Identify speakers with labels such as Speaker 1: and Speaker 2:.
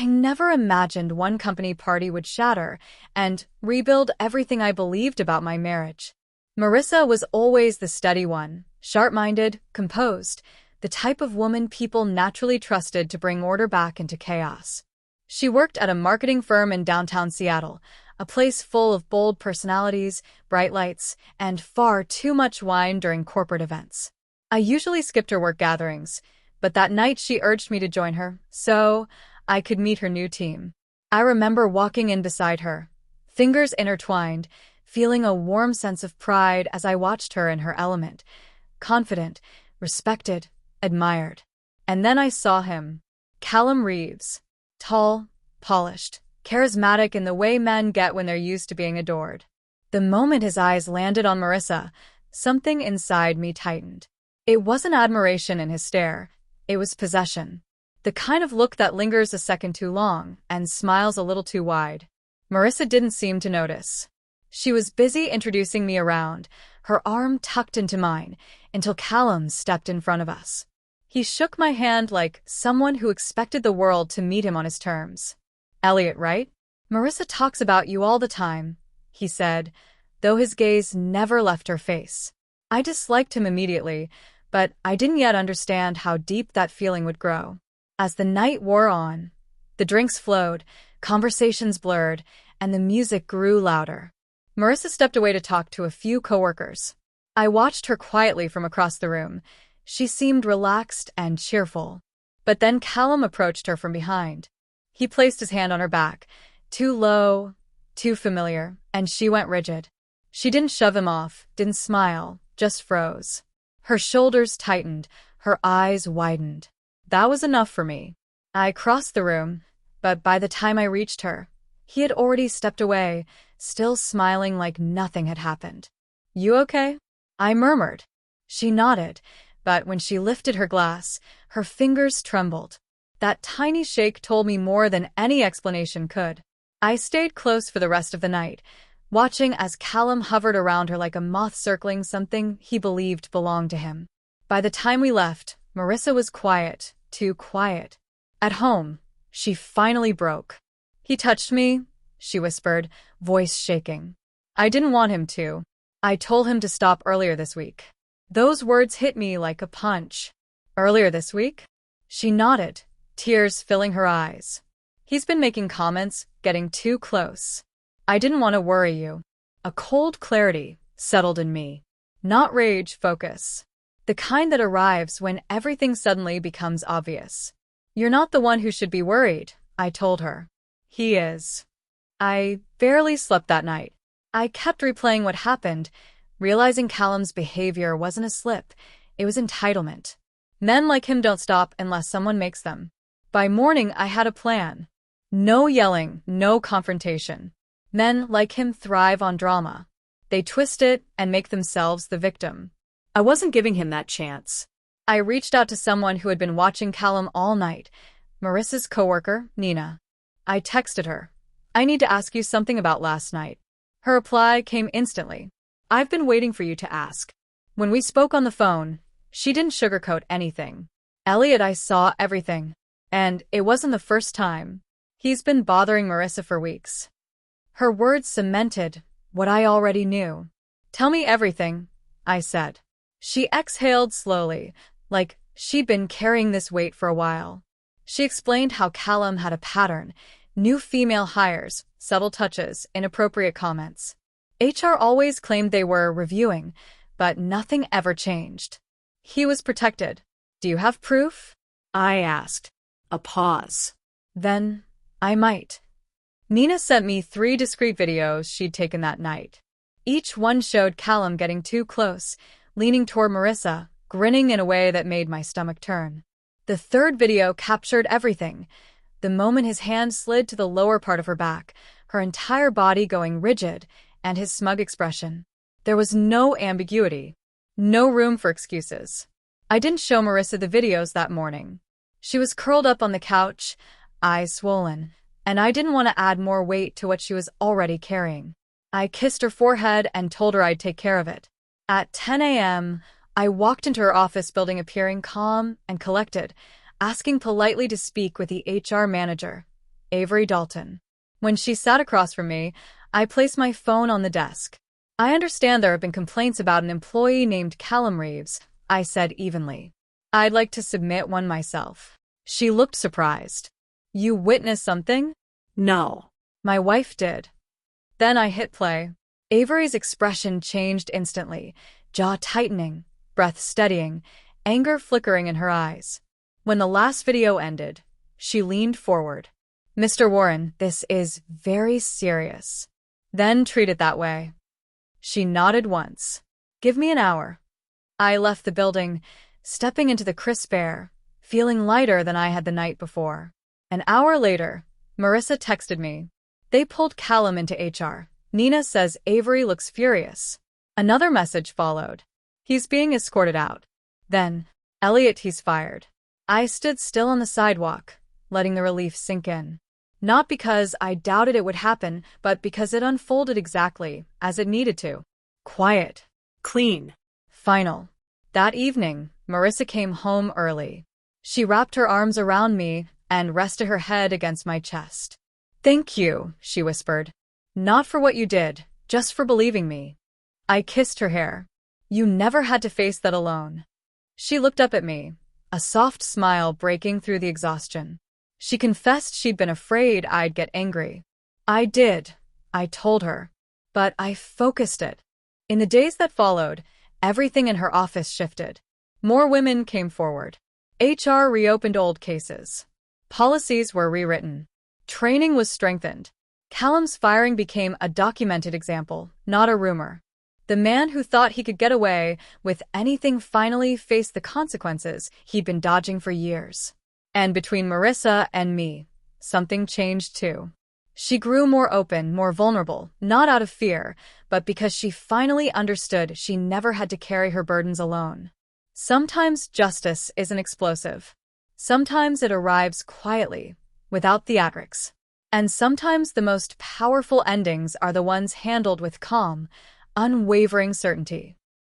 Speaker 1: I never imagined one company party would shatter and rebuild everything I believed about my marriage. Marissa was always the steady one, sharp-minded, composed, the type of woman people naturally trusted to bring order back into chaos. She worked at a marketing firm in downtown Seattle, a place full of bold personalities, bright lights, and far too much wine during corporate events. I usually skipped her work gatherings, but that night she urged me to join her, so I could meet her new team. I remember walking in beside her, fingers intertwined, feeling a warm sense of pride as I watched her in her element, confident, respected, admired. And then I saw him, Callum Reeves. Tall, polished, charismatic in the way men get when they're used to being adored. The moment his eyes landed on Marissa, something inside me tightened. It wasn't admiration in his stare, it was possession. The kind of look that lingers a second too long and smiles a little too wide. Marissa didn't seem to notice. She was busy introducing me around, her arm tucked into mine, until Callum stepped in front of us. He shook my hand like someone who expected the world to meet him on his terms. "Elliot, right? Marissa talks about you all the time," he said, though his gaze never left her face. I disliked him immediately, but I didn't yet understand how deep that feeling would grow. As the night wore on, the drinks flowed, conversations blurred, and the music grew louder. Marissa stepped away to talk to a few coworkers. I watched her quietly from across the room. She seemed relaxed and cheerful. But then Callum approached her from behind. He placed his hand on her back, too low, too familiar, and she went rigid. She didn't shove him off, didn't smile, just froze. Her shoulders tightened, her eyes widened. That was enough for me. I crossed the room, but by the time I reached her, he had already stepped away, still smiling like nothing had happened. "You okay?" I murmured. She nodded, but when she lifted her glass, her fingers trembled. That tiny shake told me more than any explanation could. I stayed close for the rest of the night, watching as Callum hovered around her like a moth circling something he believed belonged to him. By the time we left, Marissa was quiet, too quiet. At home, she finally broke. "He touched me," she whispered, voice shaking. "I didn't want him to. I told him to stop earlier this week." Those words hit me like a punch. "Earlier this week?" She nodded, tears filling her eyes. "He's been making comments, getting too close. I didn't want to worry you." A cold clarity settled in me. Not rage, focus. The kind that arrives when everything suddenly becomes obvious. "You're not the one who should be worried," I told her. "He is." I barely slept that night. I kept replaying what happened, realizing Callum's behavior wasn't a slip, it was entitlement. Men like him don't stop unless someone makes them. By morning, I had a plan. No yelling, no confrontation. Men like him thrive on drama. They twist it and make themselves the victim. I wasn't giving him that chance. I reached out to someone who had been watching Callum all night, Marissa's coworker, Nina. I texted her. "I need to ask you something about last night." Her reply came instantly. "I've been waiting for you to ask." When we spoke on the phone, she didn't sugarcoat anything. "Elliot, I saw everything. And it wasn't the first time. He's been bothering Marissa for weeks." Her words cemented what I already knew. "Tell me everything," I said. She exhaled slowly, like she'd been carrying this weight for a while. She explained how Callum had a pattern, new female hires, subtle touches, inappropriate comments. HR always claimed they were reviewing, but nothing ever changed. He was protected. "Do you have proof?" I asked. A pause. "Then I might." Nina sent me 3 discrete videos she'd taken that night. Each one showed Callum getting too close, leaning toward Marissa, grinning in a way that made my stomach turn. The 3rd video captured everything. The moment his hand slid to the lower part of her back, her entire body going rigid, and his smug expression. There was no ambiguity. No room for excuses. I didn't show Marissa the videos that morning. She was curled up on the couch, eyes swollen, and I didn't want to add more weight to what she was already carrying. I kissed her forehead and told her I'd take care of it. At 10 a.m., I walked into her office building appearing calm and collected, asking politely to speak with the HR manager. Avery Dalton. When she sat across from me, I placed my phone on the desk. I understand there have been complaints about an employee named Callum Reeves, I said evenly. I'd like to submit one myself. She looked surprised. You witnessed something?
Speaker 2: No.
Speaker 1: My wife did. Then I hit play. Avery's expression changed instantly, jaw tightening, breath steadying, anger flickering in her eyes. When the last video ended, she leaned forward. Mr. Warren, this is very serious. Then treat it that way. She nodded once. Give me an hour. I left the building, stepping into the crisp air, feeling lighter than I had the night before. An hour later, Marissa texted me. They pulled Callum into HR. Nina says Avery looks furious. Another message followed. He's being escorted out. Then, Elliot, he's fired. I stood still on the sidewalk, letting the relief sink in. Not because I doubted it would happen, but because it unfolded exactly as it needed to. Quiet.
Speaker 2: Clean.
Speaker 1: Final. That evening, Marissa came home early. She wrapped her arms around me and rested her head against my chest. Thank you, she whispered. Not for what you did, just for believing me. I kissed her hair. You never had to face that alone. She looked up at me, a soft smile breaking through the exhaustion. She confessed she'd been afraid I'd get angry. I did, I told her. But I focused it. In the days that followed, everything in her office shifted. More women came forward. HR reopened old cases. Policies were rewritten. Training was strengthened. Callum's firing became a documented example, not a rumor. The man who thought he could get away with anything finally faced the consequences he'd been dodging for years. And between Marissa and me, something changed too. She grew more open, more vulnerable, not out of fear, but because she finally understood she never had to carry her burdens alone. Sometimes justice isn't explosive. Sometimes it arrives quietly, without theatrics. And sometimes the most powerful endings are the ones handled with calm, unwavering certainty.